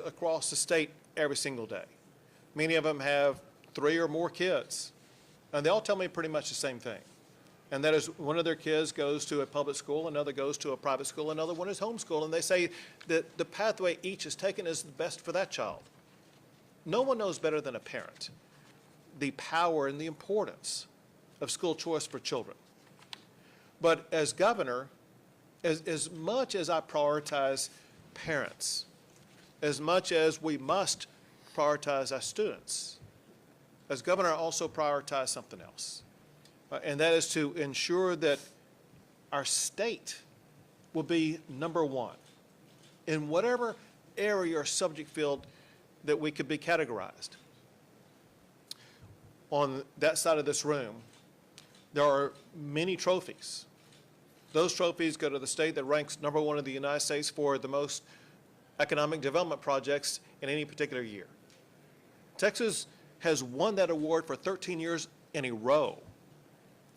across the state every single day. Many of them have 3 or more kids, and they all tell me pretty much the same thing. And that is, one of their kids goes to a public school, another goes to a private school, another one is homeschooled, and they say that the pathway each has taken is the best for that child. No one knows better than a parent the power and the importance of school choice for children. But as governor, as much as I prioritize parents, as much as we must prioritize our students, as governor, I also prioritize something else. And that is to ensure that our state will be number one in whatever area or subject field that we could be categorized. On that side of this room, there are many trophies. Those trophies go to the state that ranks number one in the United States for the most economic development projects in any particular year. Texas has won that award for 13 years in a row.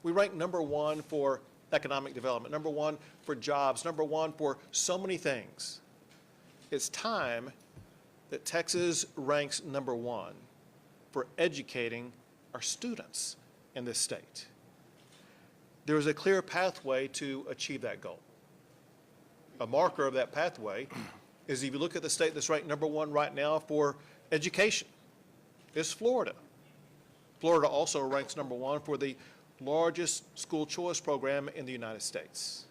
We rank number one for economic development, number one for jobs, number one for so many things. It's time that Texas ranks number one for educating our students in this state. There is a clear pathway to achieve that goal. A marker of that pathway is if you look at the state that's ranked number one right now for education, it's Florida. Florida also ranks number one for the largest school choice program in the United States.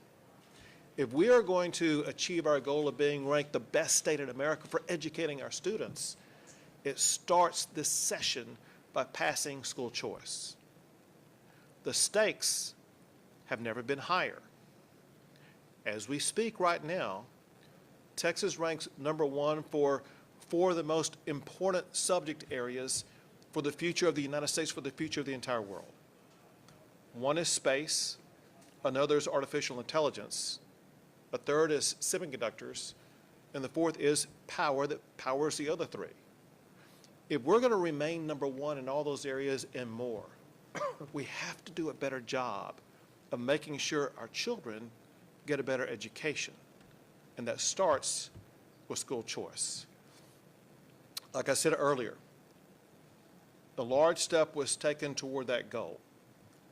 If we are going to achieve our goal of being ranked the best state in America for educating our students, it starts this session by passing school choice. The stakes have never been higher. As we speak right now, Texas ranks number one for 4 of the most important subject areas for the future of the United States, for the future of the entire world. One is space, another is artificial intelligence, a third is semiconductors, and the fourth is power that powers the other 3. If we're going to remain number one in all those areas and more, we have to do a better job of making sure our children get a better education. And that starts with school choice. Like I said earlier, a large step was taken toward that goal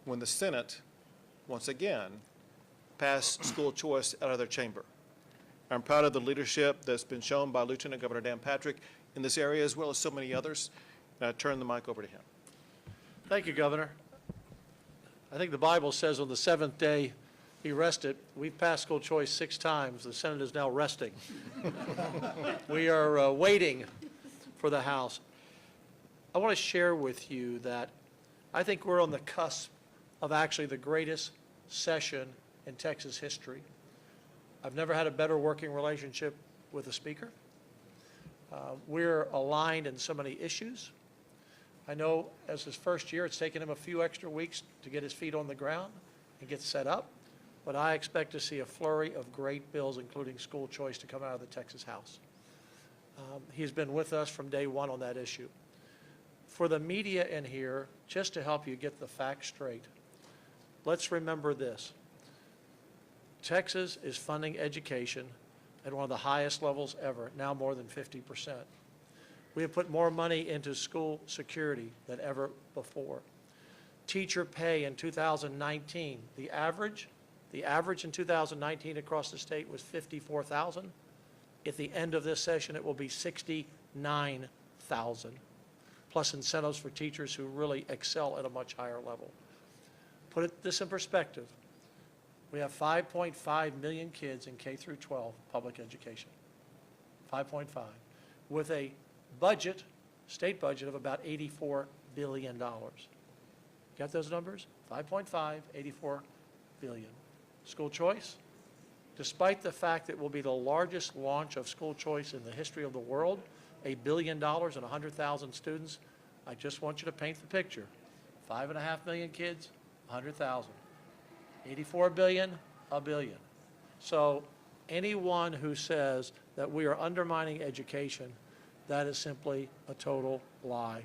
when the Senate, once again, passed school choice out of their chamber. I'm proud of the leadership that's been shown by Lieutenant Governor Dan Patrick in this area, as well as so many others. And I turn the mic over to him. Thank you, Governor. I think the Bible says on the 7th day he rested. We've passed school choice 6 times. The Senate is now resting. We are waiting for the House. I want to share with you that I think we're on the cusp of actually the greatest session in Texas history. I've never had a better working relationship with the Speaker. We're aligned in so many issues. I know as his first year, it's taken him a few extra weeks to get his feet on the ground and get set up, but I expect to see a flurry of great bills, including school choice, to come out of the Texas House. He's been with us from day one on that issue. For the media in here, just to help you get the facts straight, let's remember this. Texas is funding education at one of the highest levels ever, now more than 50%. We have put more money into school security than ever before. Teacher pay in 2019, the average in 2019 across the state was $54,000. At the end of this session, it will be $69,000, plus incentives for teachers who really excel at a much higher level. Put this in perspective. We have 5.5 million kids in K through 12 public education, 5.5, with a budget, state budget of about $84 billion. Got those numbers? 5.5, 84 billion. School choice, despite the fact that it will be the largest launch of school choice in the history of the world, $1 billion and 100,000 students, I just want you to paint the picture. 5.5 million kids, 100,000. 84 billion, $1 billion. So anyone who says that we are undermining education, that is simply a total lie.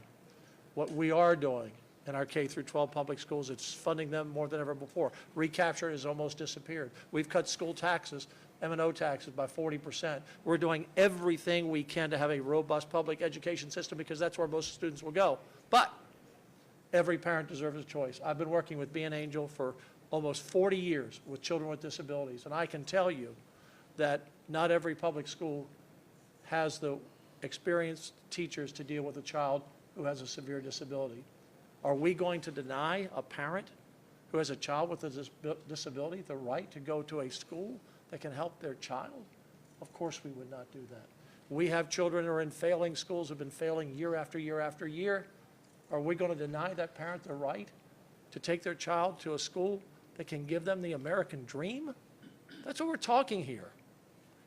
What we are doing in our K through 12 public schools, it's funding them more than ever before. Recapture has almost disappeared. We've cut school taxes M&O taxes by 40%. We're doing everything we can to have a robust public education system because that's where most students will go. But every parent deserves a choice. I've been working with Be an Angel for almost 40 years with children with disabilities, and I can tell you that not every public school has the experienced teachers to deal with a child who has a severe disability. Are we going to deny a parent who has a child with a disability the right to go to a school that can help their child? Of course we would not do that. We have children who are in failing schools, have been failing year after year after year. Are we going to deny that parent the right to take their child to a school that can give them the American dream? That's what we're talking here.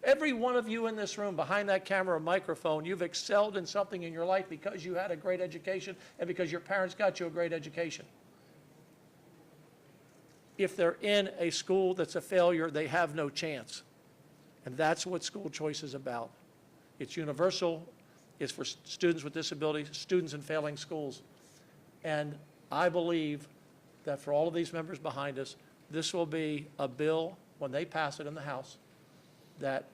Every one of you in this room, behind that camera or microphone, you've excelled in something in your life because you had a great education and because your parents got you a great education. If they're in a school that's a failure, they have no chance. And that's what school choice is about. It's universal. It's for students with disabilities, students in failing schools. And I believe that for all of these members behind us, this will be a bill, when they pass it in the House, that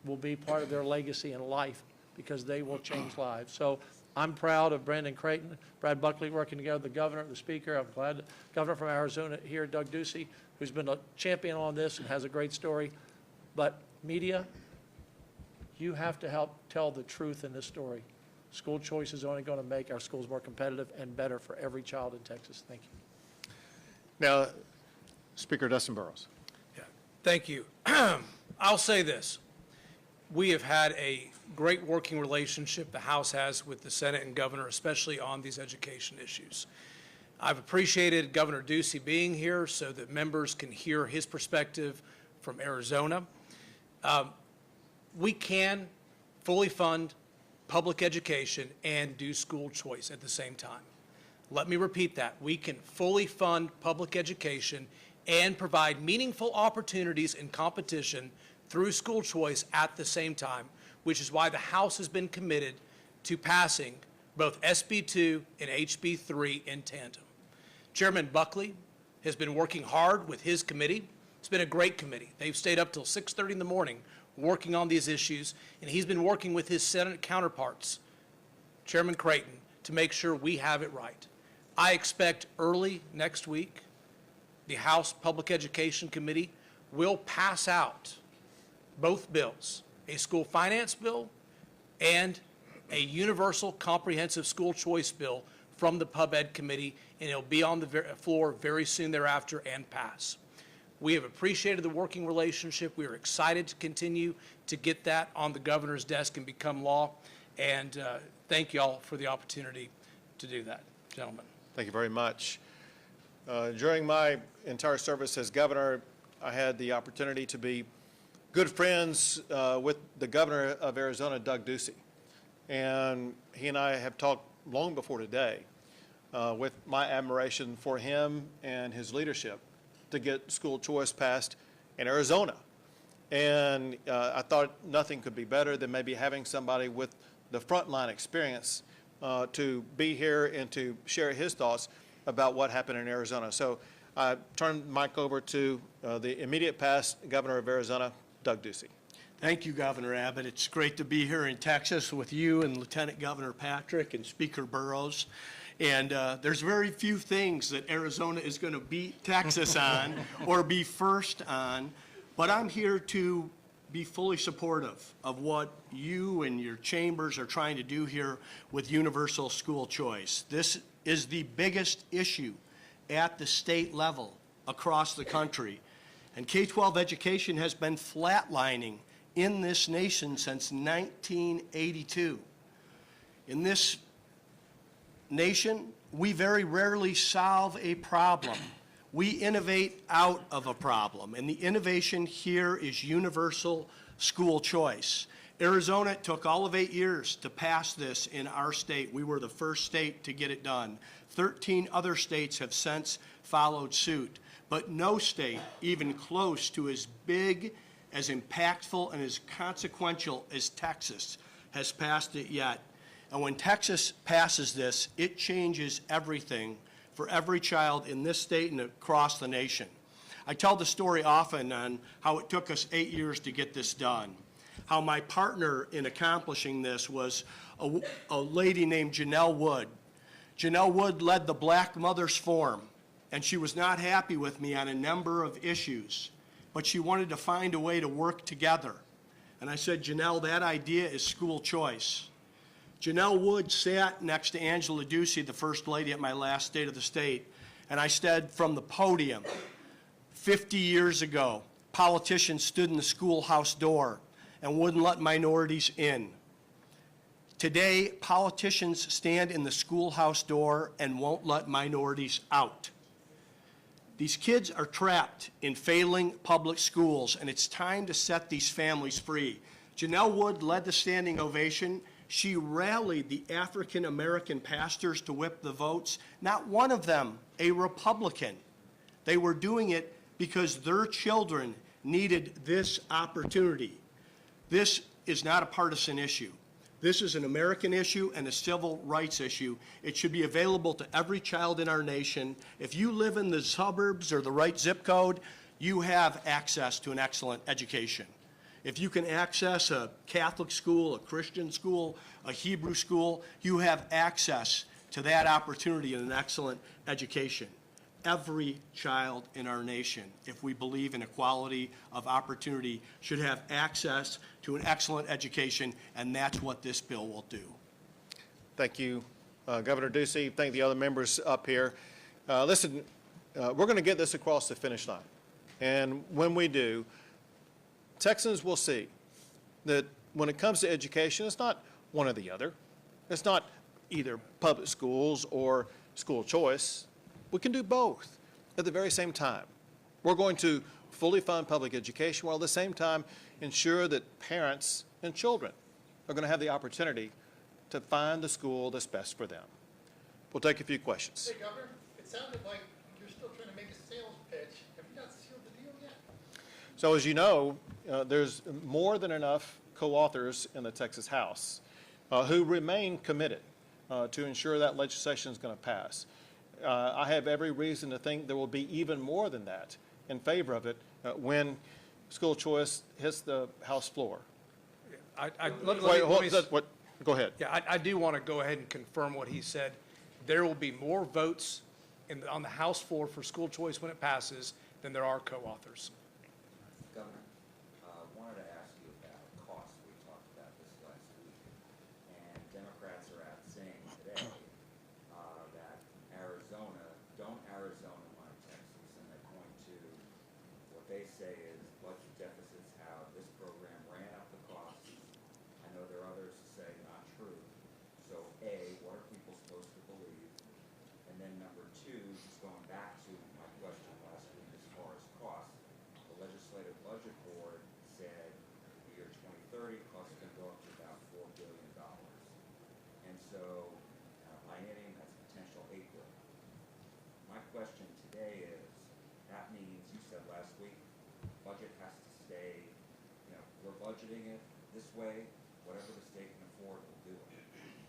will be part of their legacy in life because they will change lives. So I'm proud of Brandon Creighton, Brad Buckley working together, the governor, the speaker. I'm glad the governor from Arizona here, Doug Ducey, who's been a champion on this and has a great story. But media, you have to help tell the truth in this story. School choice is only going to make our schools more competitive and better for every child in Texas. Thank you. Now, Speaker Dustin Burrows. Yeah, thank you. I'll say this. We have had a great working relationship, the House has, with the Senate and Governor, especially on these education issues. I've appreciated Governor Ducey being here so that members can hear his perspective from Arizona. We can fully fund public education and do school choice at the same time. Let me repeat that. We can fully fund public education and provide meaningful opportunities in competition through school choice at the same time, which is why the House has been committed to passing both SB 2 and HB 3 in tandem. Chairman Buckley has been working hard with his committee. It's been a great committee. They've stayed up till 6:30 in the morning working on these issues, and he's been working with his Senate counterparts, Chairman Creighton, to make sure we have it right. I expect early next week, the House Public Education Committee will pass out both bills, a school finance bill and a universal comprehensive school choice bill from the Pub Ed Committee, and it'll be on the floor very soon thereafter and pass. We have appreciated the working relationship. We are excited to continue to get that on the governor's desk and become law. And thank you all for the opportunity to do that, gentlemen. Thank you very much. During my entire service as governor, I had the opportunity to be good friends with the governor of Arizona, Doug Ducey. And he and I have talked long before today with my admiration for him and his leadership to get school choice passed in Arizona. And I thought nothing could be better than maybe having somebody with the frontline experience to be here and to share his thoughts about what happened in Arizona. So I turn the mic over to the immediate past governor of Arizona, Doug Ducey. Thank you, Governor Abbott. It's great to be here in Texas with you and Lieutenant Governor Patrick and Speaker Burrows. And there's very few things that Arizona is going to beat Texas on or be first on, but I'm here to be fully supportive of what you and your chambers are trying to do here with universal school choice. This is the biggest issue at the state level across the country. And K-12 education has been flatlining in this nation since 1982. In this nation, we very rarely solve a problem. We innovate out of a problem, and the innovation here is universal school choice. Arizona took all of 8 years to pass this in our state. We were the first state to get it done. 13 other states have since followed suit, but no state even close to as big, as impactful, and as consequential as Texas has passed it yet. And when Texas passes this, it changes everything for every child in this state and across the nation. I tell the story often on how it took us 8 years to get this done. How my partner in accomplishing this was a lady named Janelle Wood. Janelle Wood led the Black Mothers Forum, and she was not happy with me on a number of issues, but she wanted to find a way to work together. And I said, Janelle, that idea is school choice. Janelle Wood sat next to Angela Ducey, the First Lady at my last State of the State, and I said from the podium, 50 years ago, politicians stood in the schoolhouse door and wouldn't let minorities in. Today, politicians stand in the schoolhouse door and won't let minorities out. These kids are trapped in failing public schools, and it's time to set these families free. Janelle Wood led the standing ovation. She rallied the African-American pastors to whip the votes, not one of them a Republican. They were doing it because their children needed this opportunity. This is not a partisan issue. This is an American issue and a civil rights issue. It should be available to every child in our nation. If you live in the suburbs or the right zip code, you have access to an excellent education. If you can access a Catholic school, a Christian school, a Hebrew school, you have access to that opportunity and an excellent education. Every child in our nation, if we believe in equality of opportunity, should have access to an excellent education, and that's what this bill will do. Thank you, Governor Ducey. Thank the other members up here. Listen, we're going to get this across the finish line. And when we do, Texans will see that when it comes to education, it's not one or the other. It's not either public schools or school choice. We can do both at the very same time. We're going to fully fund public education while at the same time ensure that parents and children are going to have the opportunity to find the school that's best for them. We'll take a few questions. Hey, Governor, it sounded like you're still trying to make a sales pitch. Have you not sealed the deal yet? So as you know, there's more than enough co-authors in the Texas House who remain committed to ensure that legislation is going to pass. I have every reason to think there will be even more than that in favor of it when school choice hits the House floor. Go ahead. Yeah, I do want to go ahead and confirm what he said. There will be more votes on the House floor for school choice when it passes than there are co-authors. Governor, wanted to ask you about costs. We talked about this last week, and Democrats are out saying today that Arizona want Texas, and they point to what they say is budget deficits, how this program ran up the costs. I know there are others who say not true. So A, what are people supposed to believe? And then number two, just going back to my question last week as far as costs, the Legislative Budget Board said the year 2030 costs are going to go up to about $4 billion. And so by adding, that's potential $8 billion. My question today is, that means, you said last week, budget has to stay, we're budgeting it this way, whatever the state can afford, we'll do it.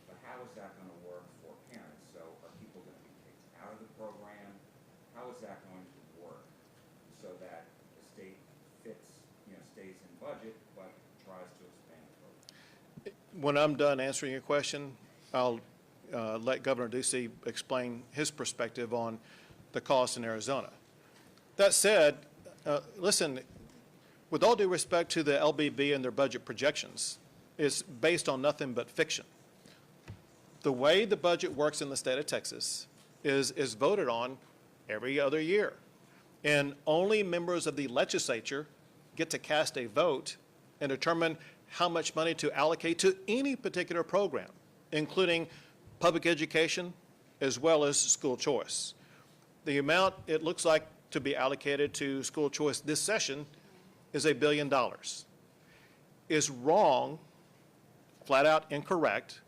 But how is that going to work for parents? So are people going to be kicked out of the program? How is that going to work so that the state stays in budget, but tries to expand the program? When I'm done answering your question, I'll let Governor Ducey explain his perspective on the costs in Arizona. That said, listen, with all due respect to the LBB and their budget projections, it's based on nothing but fiction. The way the budget works in the state of Texas is voted on every other year. And only members of the legislature get to cast a vote and determine how much money to allocate to any particular program, including public education as well as school choice. The amount it looks like to be allocated to school choice this session is $1 billion. It's wrong, flat out incorrect,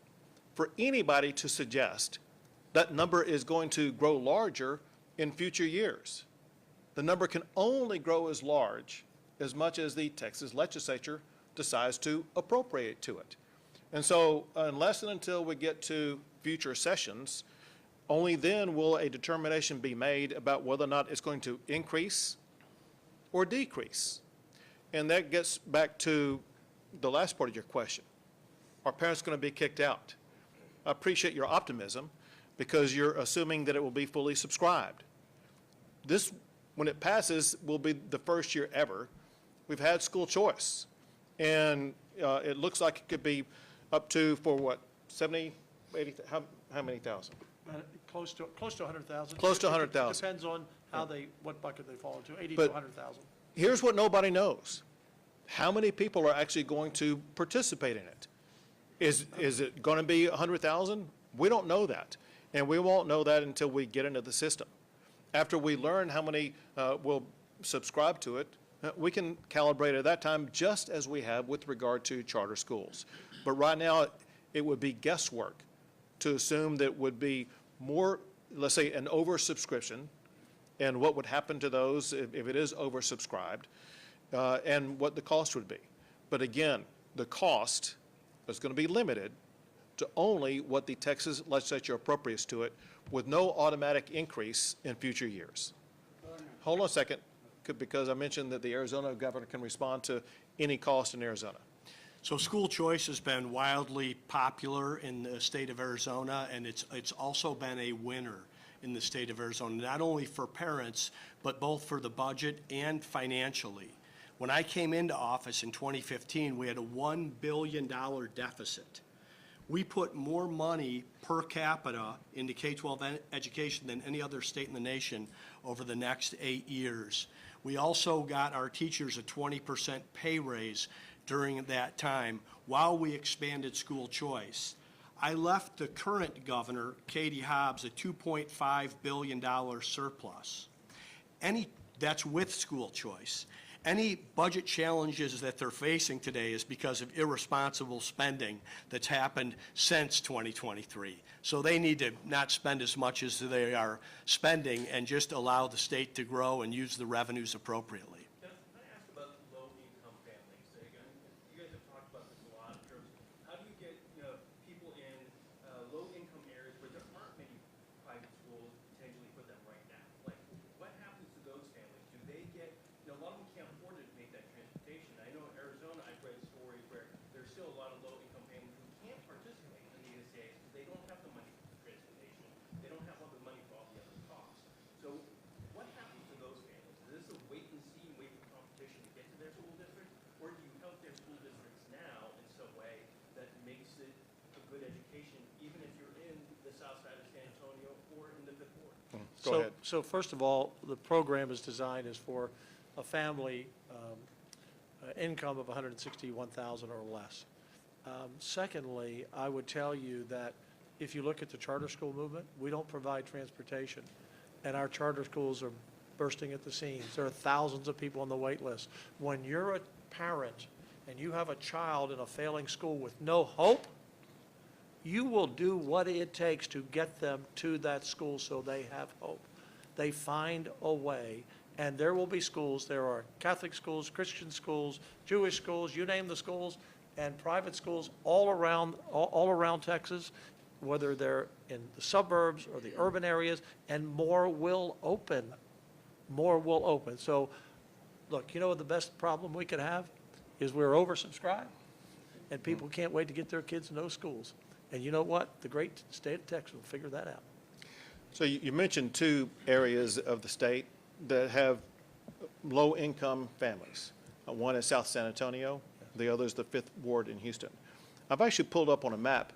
for anybody to suggest that number is going to grow larger in future years. The number can only grow as large as much as the Texas Legislature decides to appropriate to it. And so unless and until we get to future sessions, only then will a determination be made about whether or not it's going to increase or decrease? And that gets back to the last part of your question. Are parents going to be kicked out? I appreciate your optimism because you're assuming that it will be fully subscribed. This, when it passes, will be the first year ever we've had school choice. And it looks like it could be up to, for what, 70, 80, how many thousand? Close to 100,000. Close to 100,000. Depends on what bucket they fall into, 80 to But- 100,000. Here's what nobody knows. How many people are actually going to participate in it? Is it going to be 100,000? We don't know that. And we won't know that until we get into the system. After we learn how many will subscribe to it, we can calibrate at that time just as we have with regard to charter schools. But right now, it would be guesswork to assume that would be more, let's say, an oversubscription, and what would happen to those if it is oversubscribed, and what the cost would be. But again, the cost is going to be limited to only what the Texas Legislature appropriates to it, with no automatic increase in future years. Hold on a second, because I mentioned that the Arizona governor can respond to any cost in Arizona. So school choice has been wildly popular in the state of Arizona, and it's also been a winner in the state of Arizona, not only for parents, but both for the budget and financially. When I came into office in 2015, we had a $1 billion deficit. We put more money per capita into K-12 education than any other state in the nation over the next 8 years. We also got our teachers a 20% pay raise during that time while we expanded school choice. I left the current governor, Katie Hobbs, a $2.5 billion surplus. That's with school choice. Any budget challenges that they're facing today is because of irresponsible spending that's happened since 2023. So they need to not spend as much as they are spending and just allow the state to grow and use the revenues appropriately. Can I ask about low-income families? Again, you guys have talked about this a lot in terms of how do you get people in low-income areas where there aren't many private schools potentially for them right now? Like, what happens to those families? Do they get, a lot of them can't afford to make that transportation. I know in Arizona, I've read stories where there's still a lot of low-income families who can't participate in the ESAs because they don't have the money for transportation. They don't have all the money for all the other costs. So what happens to those families? Is this a wait and see and wait for competition to get to their school district? Or do you help their school districts now in some way that makes it a good education, even if you're in the south side of San Antonio or in the Fifth Ward? Go ahead. So first of all, the program is designed as for a family income of 161,000 or less. Secondly, I would tell you that if you look at the charter school movement, we don't provide transportation, and our charter schools are bursting at the seams. There are thousands of people on the wait list. When you're a parent and you have a child in a failing school with no hope, you will do what it takes to get them to that school so they have hope. They find a way, and there will be schools. There are Catholic schools, Christian schools, Jewish schools, you name the schools, and private schools all around Texas, whether they're in the suburbs or the urban areas, and more will open. More will open. So, look, you know what the best problem we could have is we're oversubscribed, and people can't wait to get their kids in those schools. And you know what? The great state of Texas will figure that out. So you mentioned two areas of the state that have low-income families. One is South San Antonio, the other is the Fifth Ward in Houston. I've actually pulled up on a map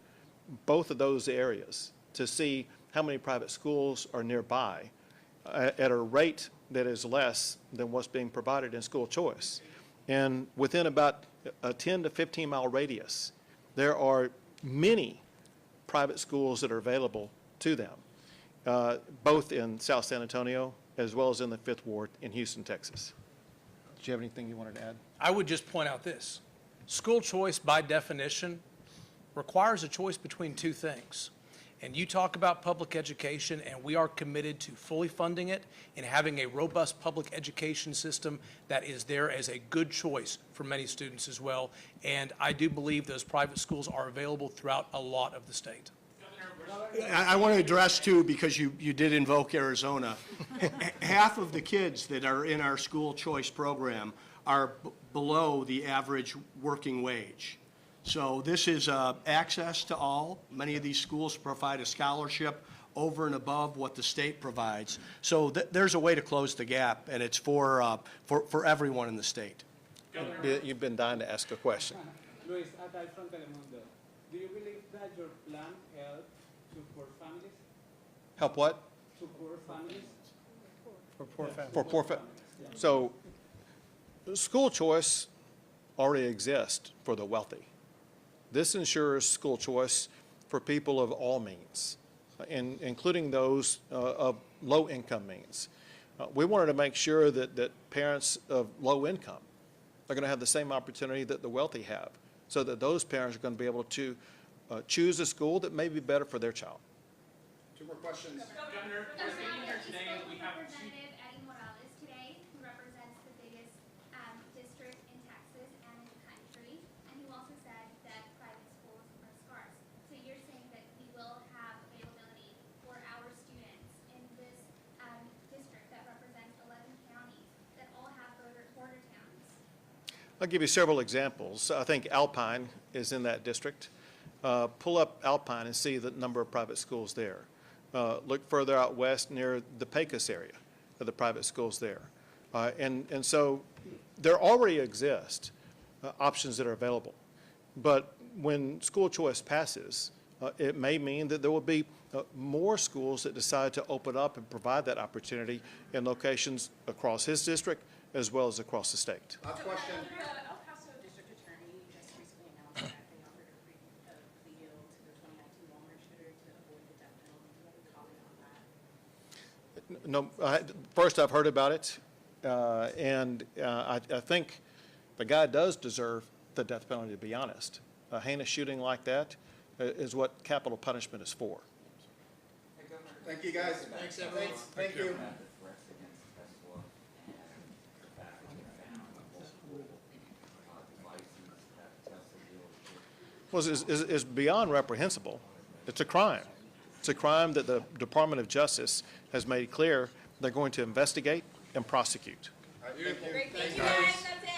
both of those areas to see how many private schools are nearby at a rate that is less than what's being provided in school choice. And within about a 10 to 15 mile radius, there are many private schools that are available to them, both in South San Antonio as well as in the Fifth Ward in Houston, Texas. Did you have anything you wanted to add? I would just point out this. School choice, by definition, requires a choice between two things. And you talk about public education, and we are committed to fully funding it and having a robust public education system that is there as a good choice for many students as well. And I do believe those private schools are available throughout a lot of the state. Governor, I want to address too, because you did invoke Arizona. Half of the kids that are in our school choice program are below the average working wage. So this is access to all. Many of these schools provide a scholarship over and above what the state provides. So there's a way to close the gap, and it's for everyone in the state. You've been dying to ask a question. Luis, Atay from Telemundo. Do you believe that your plan helped to poor families? Help what? To poor families? For poor So, school choice already exists for the wealthy. This ensures school choice for people of all means, including those of low-income means. We wanted to make sure that parents of low income are going to have the same opportunity that the wealthy have, so that those parents are going to be able to choose a school that may be better for their child. Two more questions. Governor, we're sitting here today and we have Representative Eddie Morales today, who represents the biggest district in Texas and in the country, and who also said that private schools are scarce. So you're saying that we will have availability for our students in this district that represents 11 counties that all have border towns? I'll give you several examples. I think Alpine is in that district. Pull up Alpine and see the number of private schools there. Look further out west near the Pecos area of the private schools there. And so there already exist options that are available. But when school choice passes, it may mean that there will be more schools that decide to open up and provide that opportunity in locations across his district as well as across the state. Last question. The El Paso District Attorney just recently announced that they offered a plea deal to the 2019 Walmart shooter to avoid the death penalty. Do you have a comment on that? No, first I've heard about it, and I think the guy does deserve the death penalty, to be honest. A heinous shooting like that is what capital punishment is for. Hey, Governor, Thank you, guys. Thanks, everyone. Thank you. about the threats against Tesla and the fact that they found multiple devices at the Tesla dealership. Well, is beyond reprehensible. It's a crime. It's a crime that the Department of Justice has made clear they're going to investigate and prosecute. All right, thank you. Great, thank you guys, that's it.